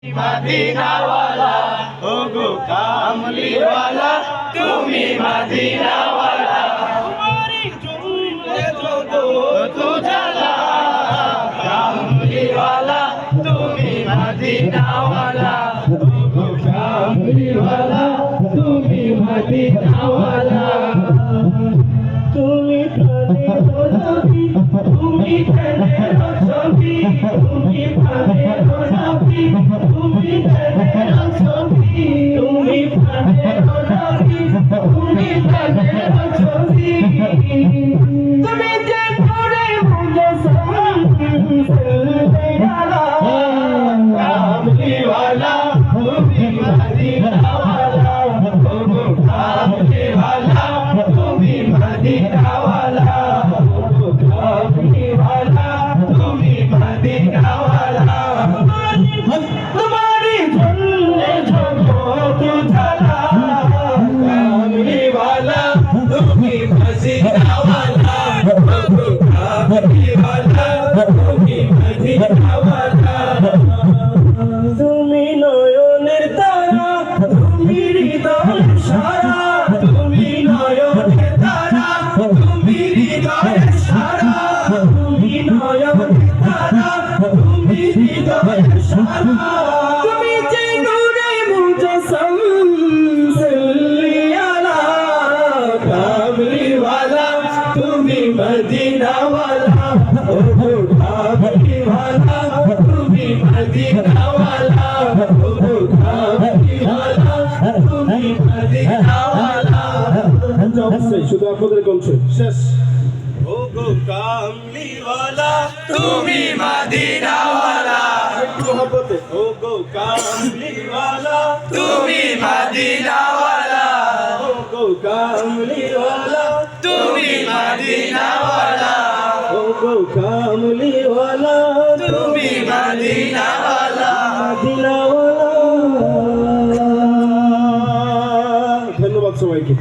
মদিনাওয়ালা ও গো কামলিওয়ালা তুমি মদিনাওয়ালা তোমারি জুমলে তো জালা কামলিওয়ালা তুমি মদিনাওয়ালা ও গো কামলিওয়ালা তুমি মদিনাওয়ালা তুমি প্রাণের নবী তুমি প্রাণের ছবি তুমি প্রাণের নবী তুমি প্রাণের ছবি তুমি প্রাণের নবী তুমি প্রাণের ছবি তুমি যে করে মুজসম সাল্লাল্লাহু কামলিওয়ালা তুমি মদিনাওয়ালা ও গো কামলিওয়ালা তুমি মদিনাওয়ালা ও কামলিওয়ালা তুমি মদিনাওয়ালা তোমারি ঝুললে জগৎ ঝালা কামলিওয়ালা তুমি মদিনাওয়ালা ও কামলিওয়ালা তুমি মদিনাওয়ালা তুমি নয়নের তারা তুমি হৃদয়ের সারা তুমি নয়নের তারা তুমি হৃদয়ের সারা তুমি নয়নের তারা তুমি হৃদয়ের সারা তুমি যে নূরে মুজসম সাল্লিয়ালা কামলিওয়ালা তুমি মদিনাওয়ালা ও কামলিওয়ালা তুমি মদিনাওয়ালা ও কামলিওয়ালা তুমি মদিনাওয়ালা শুধু আপনাদের কণ্ঠে শেষ। ও গো কামলিওয়ালা তুমি মদিনাওয়ালা একটু মহব্বতে ও গো কামলিওয়ালা তুমি মদিনাওয়ালা ও গো কামলিওয়ালা তুমি মদিনাওয়ালা ও গো কামলিওয়ালা তুমি মদিনাওয়ালা ধন্যবাদ সবাইকে।